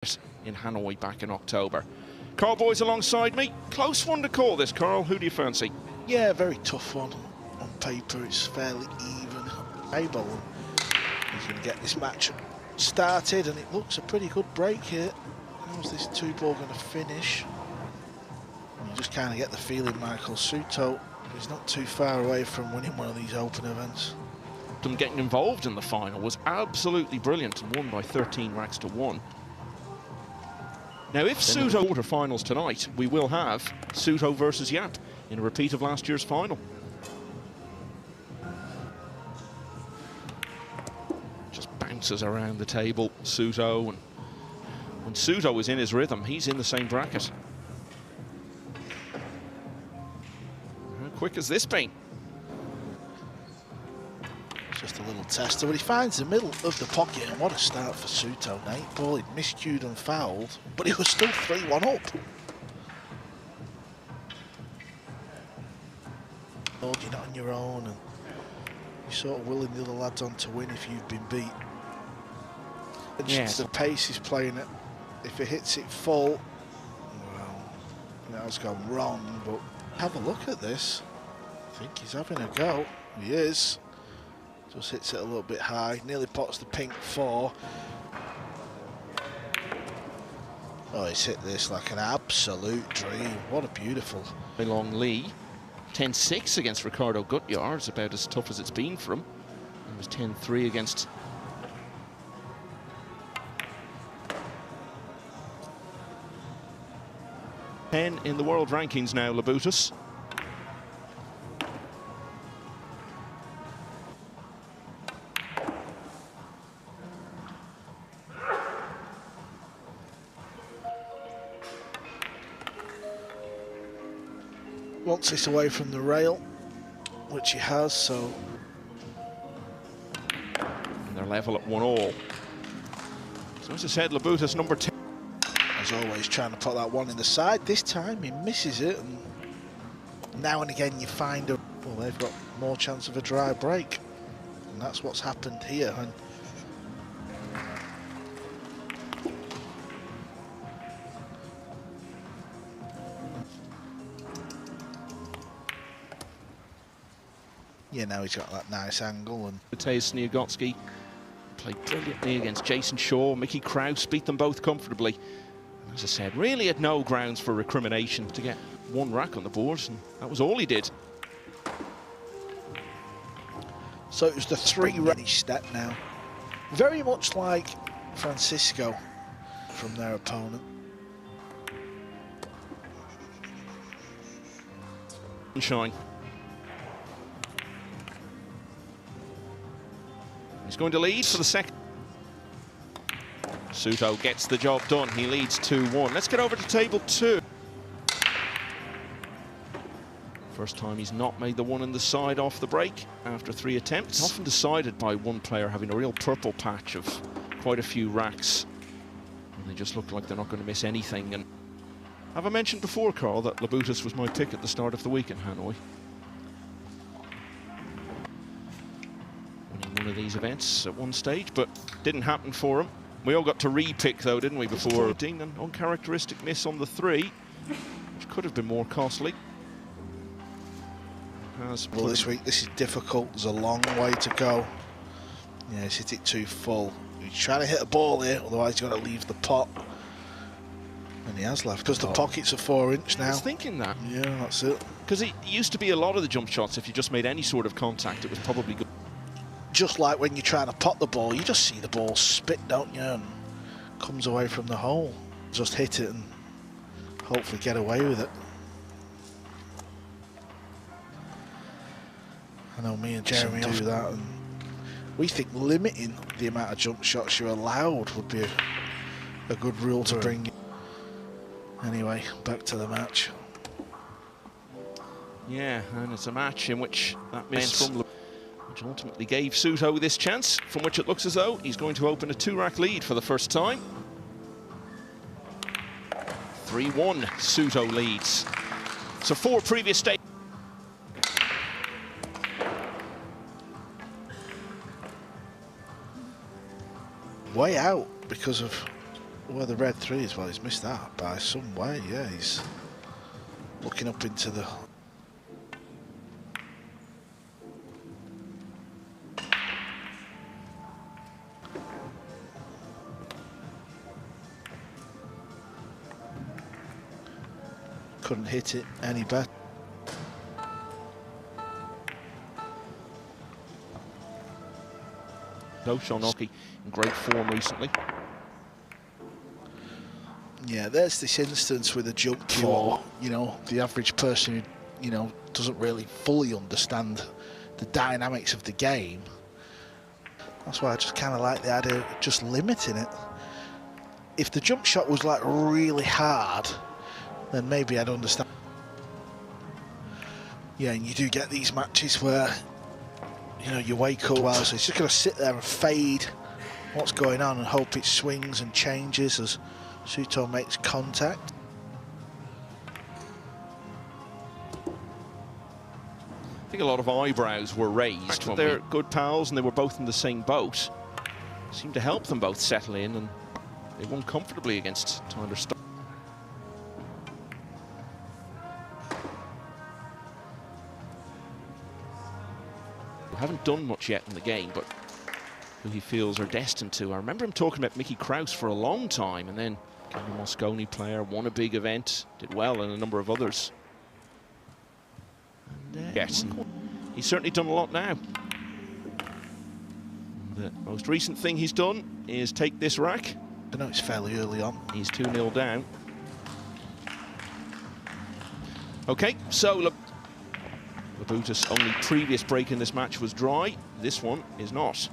in Hanoi back in October. Carl Boyd's alongside me. Close one to call this, Carl. Who do you fancy? Yeah, very tough one. On paper, it's fairly even. Able. He's going to get this match started, and it looks a pretty good break here. How's this two-ball going to finish? You just kind of get the feeling Michael Souto is not too far away from winning one of these open events. Them getting involved in the final was absolutely brilliant and won by 13 racks to 1. Now, if Souto quarterfinals tonight, we will have Souto versus Yap in a repeat of last year's final. Just bounces around the table, Souto, and when Souto is in his rhythm, he's in the same bracket. How quick has this been? Just a little tester, but he finds the middle of the pocket, and what a start for Souto. 8 ball, he'd miscued and fouled, but he was still 3-1 up. Lord, you're not on your own, and you're sort of willing the other lads on to win if you've been beat. And just the pace he's playing at, if he hits it full, well, that has gone wrong, but have a look at this. I think he's having a go. He is. Just hits it a little bit high, nearly pots the pink 4. Oh, he's hit this like an absolute dream. What a beautiful. Long Lee, 10-6 against Ricardo Gutjahr. It's about as tough as it's been for him. It was 10-3 against ten in the world rankings now, Labutis. Wants this away from the rail, which he has, so. And they're level at 1-all. So as I said, Labutis number 10. As always, trying to put that one in the side. This time he misses it, and now and again you find a, well, they've got more chance of a dry break, and that's what's happened here. And yeah, now he's got that nice angle. And Mateusz Sniagotsky played brilliantly against Jason Shaw. Mickey Kraus beat them both comfortably. And as I said, really had no grounds for recrimination to get one rack on the board, and that was all he did. So it was the 3-ready step now. Very much like Francisco from their opponent. Sunshine. He's going to lead for the second. Souto gets the job done. He leads 2-1. Let's get over to table 2. First time he's not made the one in the side off the break after 3 attempts. Often decided by one player having a real purple patch of quite a few racks. And they just look like they're not going to miss anything. And have I mentioned before, Carl, that Labutis was my pick at the start of the week in Hanoi? One of these events at one stage, but didn't happen for him. We all got to re-pick though, didn't we, before an uncharacteristic miss on the 3, which could have been more costly. Well, this week this is difficult. There's a long way to go. Yeah, he's hit it too full. He's trying to hit a ball here, otherwise he's got to leave the pot. And he has left because the pocket's a 4-inch now. I was thinking that. Yeah, that's it. Because it used to be a lot of the jump shots, if you just made any sort of contact, it was probably good. Just like when you're trying to pot the ball, you just see the ball spit, don't you, and comes away from the hole. Just hit it and hopefully get away with it. I know me and Jeremy do that, and we think limiting the amount of jump shots you're allowed would be a good rule to bring in. Anyway, back to the match. Yeah, and it's a match in which that miss from which ultimately gave Souto this chance, from which it looks as though he's going to open a 2-rack lead for the first time. 3-1, Souto leads. So 4 previous stages. Way out because of Well, the red 3 as well, he's missed that by some way, yeah, he's looking up into the... Couldn't hit it any better. Shonnoki in great form recently. Yeah, there's this instance with a jump for, you know, the average person who, you know, doesn't really fully understand the dynamics of the game. That's why I just kind of like the idea of just limiting it. If the jump shot was like really hard, then maybe I'd understand. Yeah, and you do get these matches where, you know, you wake up well, so it's just going to sit there and fade what's going on and hope it swings and changes as Souto makes contact. I think a lot of eyebrows were raised when they're good pals and they were both in the same boat. Seemed to help them both settle in, and they won comfortably against Tyler Stock. Haven't done much yet in the game, but who he feels are destined to. I remember him talking about Mickey Krause for a long time, and then became a Moscone player, won a big event, did well in a number of others. And, yes, he's certainly done a lot now. The most recent thing he's done is take this rack. I know it's fairly early on. He's 2-0 down. Okay, so Labutis' only previous break in this match was dry. This one is not.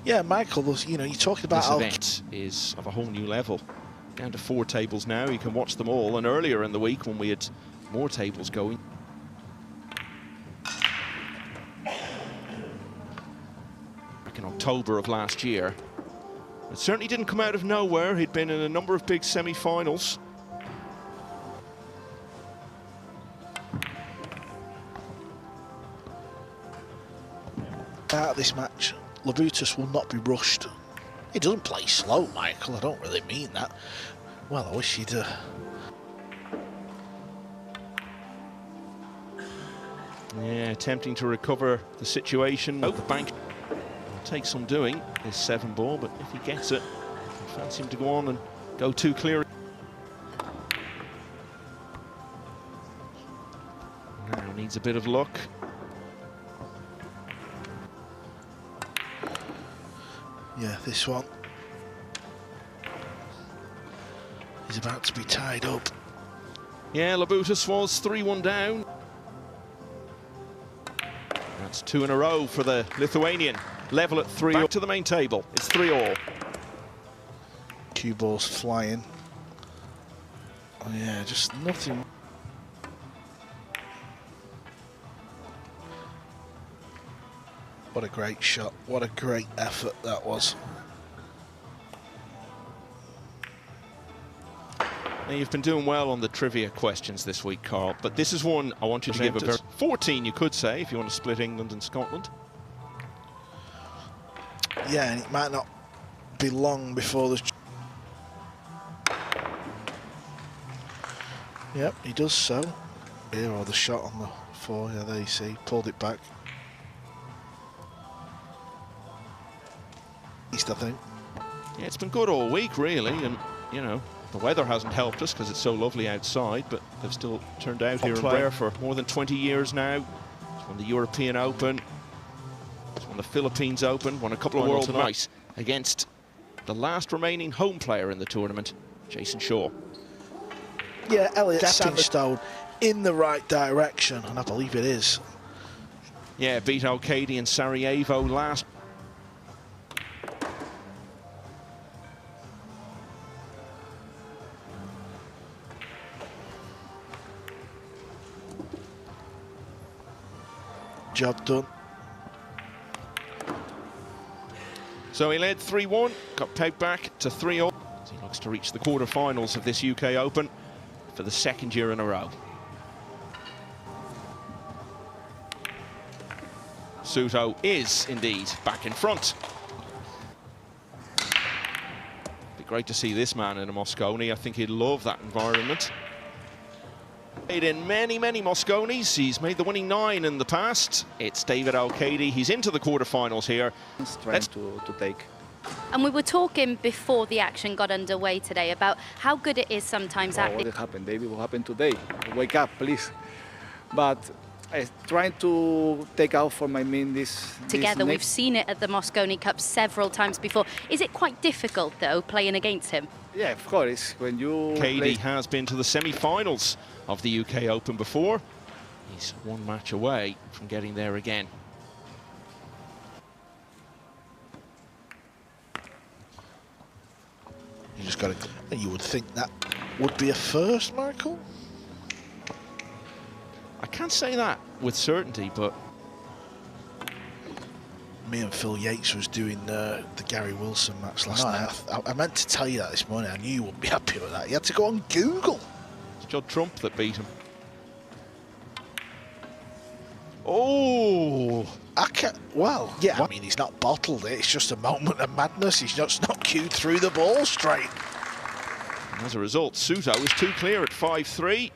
Yeah, Michael, you know, you talked about this event is of a whole new level. Down to 4 tables now. You can watch them all. And earlier in the week, when we had more tables going, back in October of last year, it certainly didn't come out of nowhere. He'd been in a number of big semi-finals. Out of this match, Labutis will not be rushed. He doesn't play slow, Michael. I don't really mean that. Well, I wish he'd... Yeah, attempting to recover the situation. The bank will take some doing, his 7 ball, but if he gets it, I fancy him to go on and go 2 clear. Now needs a bit of luck. Yeah, this one is about to be tied up. Yeah, Labutis was 3-1 down. That's 2 in a row for the Lithuanian. Level at 3. Back to the main table. It's 3-all. Cue balls flying. Oh yeah, just nothing. What a great shot. What a great effort that was. Now, you've been doing well on the trivia questions this week, Carl, but this is one I want you to give a very 14, you could say, if you want to split England and Scotland. Yeah, and it might not be long before there's... Yep, he does so. Here, or the shot on the 4, yeah, there you see, pulled it back. East, I think. Yeah, it's been good all week, really, and, you know, the weather hasn't helped us because it's so lovely outside, but they've still turned out here and there for more than 20 years now. He's won the European Open, he's won the Philippines Open, won a couple of World tonight against the last remaining home player in the tournament, Jason Shaw. Yeah, Elliot stepping stone in the right direction, and I believe it is. Yeah, beat Al-Qaeda in Sarajevo last. Job done. So he led 3-1, got pegged back to 3-all. He looks to reach the quarterfinals of this UK Open for the 2nd year in a row. Souto is indeed back in front. Big great to see this man in a Mosconi. I think he'd love that environment. Played in many, many Mosconis. He's made the winning 9 in the past. It's David Al-Kadi. He's into the quarterfinals here. Trying to take. And we were talking before the action got underway today about how good it is sometimes at... What happened, David? What happened today? Wake up, please. But I'm trying to take out for my men this... Together, we've seen it at the Mosconi Cup several times before. Is it quite difficult, though, playing against him? Yeah, of course. When you Kadi has been to the semi-finals of the UK Open before. He's one match away from getting there again. You just got to... You would think that would be a first, Michael? I can't say that with certainty, but... Me and Phil Yates was doing the Gary Wilson match last night. I meant to tell you that this morning. I knew you wouldn't be happy with that. You had to go on Google. It's Judd Trump that beat him. Oh! Well, yeah, I mean, he's not bottled it. It's just a moment of madness. He's just not cued through the ball straight. And as a result, Souto is 2 clear at 5-3.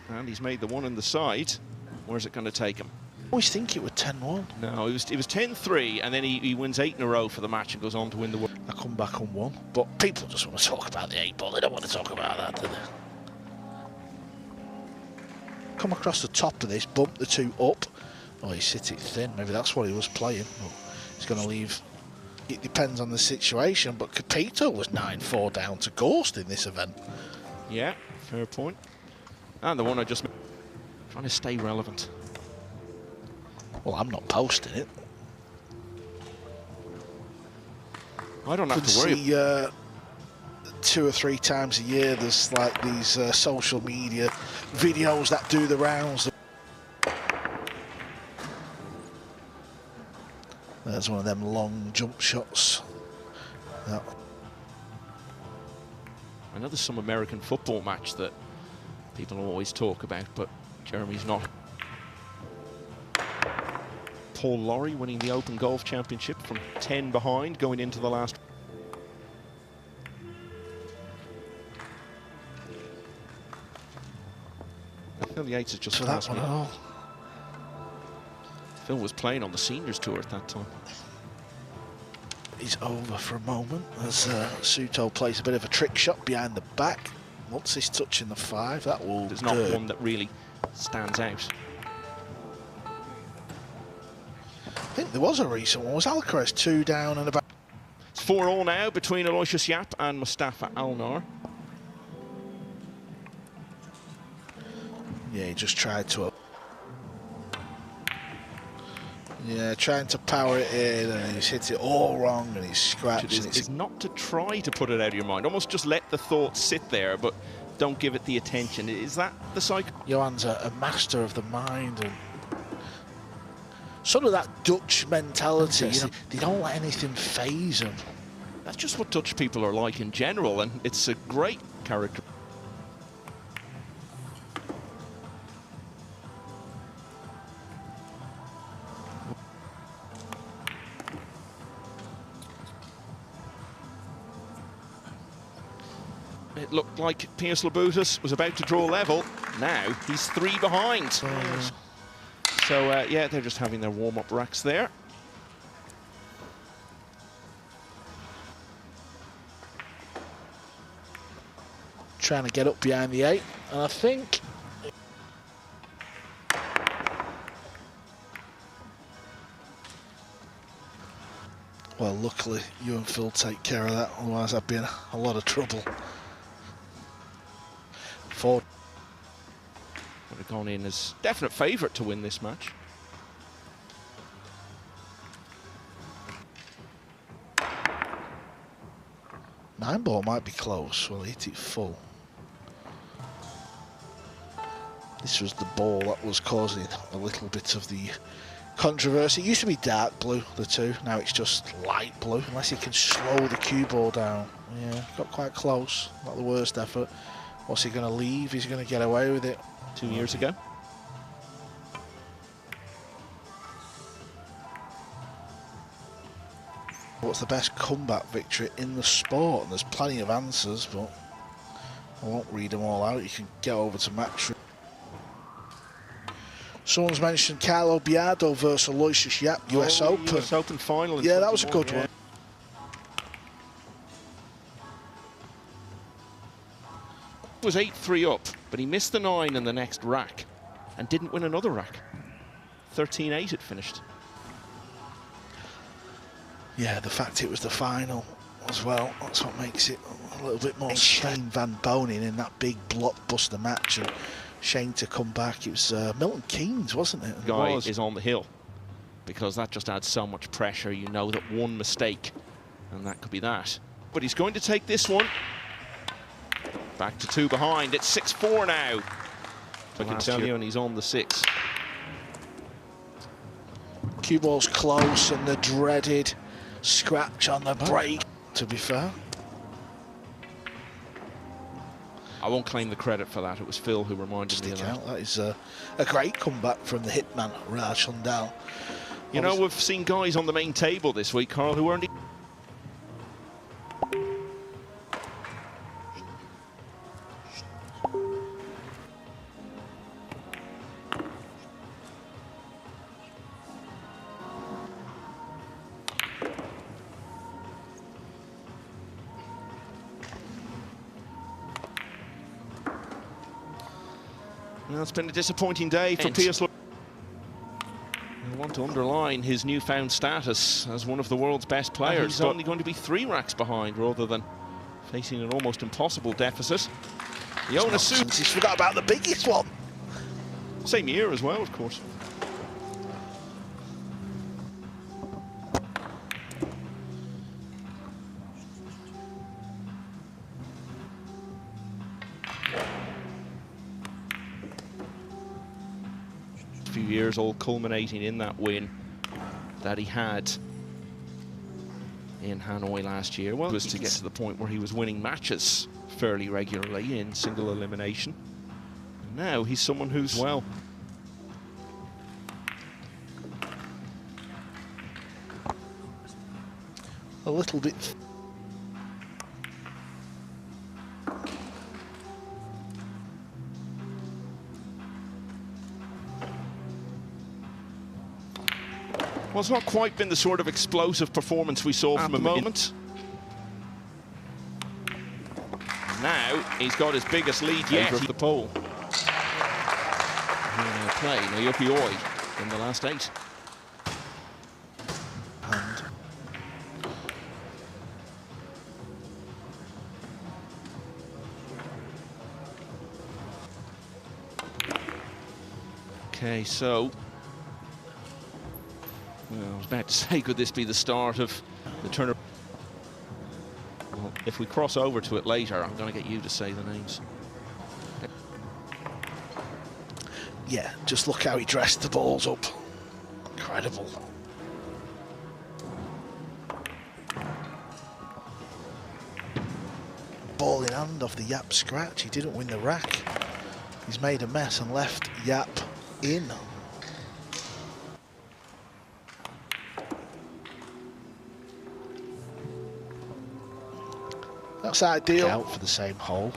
And he's made the 1 in the side. Where's it going to take him? I always think it was 10-1. No, it was 10-3, and then he wins 8 in a row for the match and goes on to win the world. I come back on 1. But people just want to talk about the 8 ball. They don't want to talk about that, do they? Come across the top of this, bump the 2 up. Oh, he's hit it thin. Maybe that's what he was playing. Oh, he's going to leave. It depends on the situation, but Capito was 9-4 down to Ghost in this event. Yeah, fair point. And the one I just... Trying to stay relevant. Well, I'm not posting it. I don't have to worry. See, 2 or 3 times a year, there's like these social media videos that do the rounds. There's one of them long jump shots. That. I know there's some American football match that people always talk about, but Jeremy's not. Paul Lawrie winning the Open Golf Championship from 10 behind going into the last. Phil Yates has just passed me. Phil was playing on the seniors tour at that time. He's over for a moment as Souto plays a bit of a trick shot behind the back. Once he's touching the 5, that will There's not one that really stands out. I think there was a recent one. Was Alcaraz 2 down and about? It's 4-all now between Aloysius Yap and Mustafa Alnar. Yeah, he just tried to... Yeah, trying to power it in, and he's hit it all wrong, and he's scratched. It's not to try to put it out of your mind. Almost just let the thought sit there, but don't give it the attention. Is that the cycle? Johan's a master of the mind, and sort of that Dutch mentality. You know, they don't let anything faze them. That's just what Dutch people are like in general, and it's a great character. It looked like Pijus Labutis was about to draw level. Now he's 3 behind. So, yeah, they're just having their warm-up racks there. Trying to get up behind the 8, and I think... Well, luckily, you and Phil take care of that, otherwise I'd be in a lot of trouble. 4. Would have gone in as definite favourite to win this match. Nine ball might be close. Well, he hit it full. This was the ball that was causing a little bit of the controversy. It used to be dark blue, the 2. Now it's just light blue, unless he can slow the cue ball down. Yeah, got quite close. Not the worst effort. What's he going to leave? He's going to get away with it. 2 years ago. What's the best comeback victory in the sport? And there's plenty of answers, but I won't read them all out. You can get over to Match. Someone's mentioned Carlo Biardo versus Aloysius Yap, US Open. US Open final. Yeah, that was a good one. It was 8-3 up, but he missed the 9 in the next rack and didn't win another rack. 13-8 it finished. Yeah, the fact it was the final as well, that's what makes it a little bit more. Shane Van Bonen in that big blockbuster match, and Shane to come back. It was Milton Keynes, wasn't it? The guy is on the hill, because that just adds so much pressure. You know that one mistake, and that could be that. But he's going to take this one. Back to 2 behind. It's 6-4 now. I can tell you, and he's on the 6. Cue ball's close, and the dreaded scratch on the break, to be fair. I won't claim the credit for that. It was Phil who reminded me of that. That is a great comeback from the hitman, Raj Hundal. You know, we've seen guys on the main table this week, Carl, who earned... Well, it's been a disappointing day for Pijus. I want to underline his newfound status as one of the world's best players. He's only going to be 3 racks behind rather than facing an almost impossible deficit. Jonas Souto. He's forgot about the biggest one. Same year as well, of course. Few years, all culminating in that win that he had in Hanoi last year. Well, it was to get to the point where he was winning matches fairly regularly in single elimination. And now he's someone who's, well, a little bit. Well, it's not quite been the sort of explosive performance we saw from him at the moment. Now he's got his biggest lead yet of the pole. Play Naoki Oi in the last 8. Okay, so well, I was about to say, could this be the start of the turn? Well, if we cross over to it later, I'm going to get you to say the names. Yeah, just look how he dressed the balls up. Incredible. Ball in hand off the Yap scratch. He didn't win the rack. He's made a mess and left Yap in. That's ideal. Out for the same hole.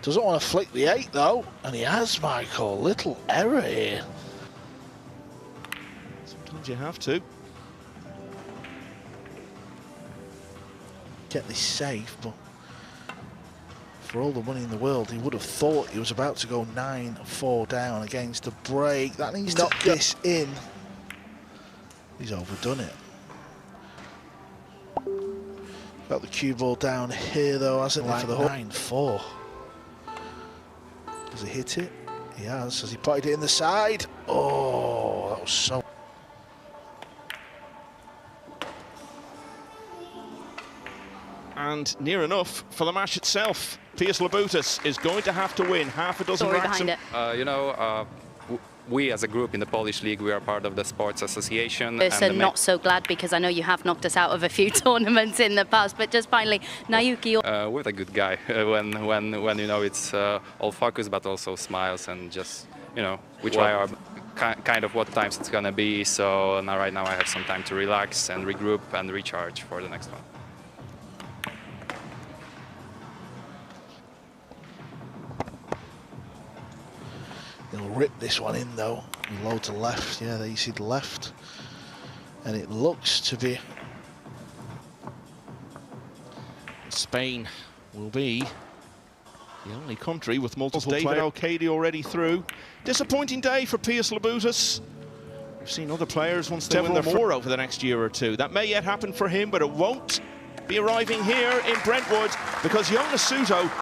Doesn't want to flick the 8 though, and he has, Michael. Little error here. Sometimes you have to. Get this safe, but for all the money in the world, he would have thought he was about to go 9-4 down against the break. That needs to knock this in. He's overdone it. Got the cue ball down here though, hasn't he, for the 9-4. Does he hit it? He has. Has he potted it in the side? Oh, that was so... And near enough for the match itself. Pijus Labutis is going to have to win half a dozen racks. We as a group in the Polish League, we are part of the Sports Association. And not so glad, because I know you have knocked us out of a few tournaments in the past, but just finally, Naoki. With a good guy, when you know it's all focus, but also smiles, and just, you know, we try our kind of what times it's gonna be. So now, right now, I have some time to relax and regroup and recharge for the next one. He'll rip this one in though. Low to left, yeah, there you see the left. And it looks to be... Spain will be the only country with multiple David O'Cady already through. Disappointing day for Pijus Labutis. We've seen other players once they win their more over the next year or two. That may yet happen for him, but it won't be arriving here in Brentwood because Jonas Souto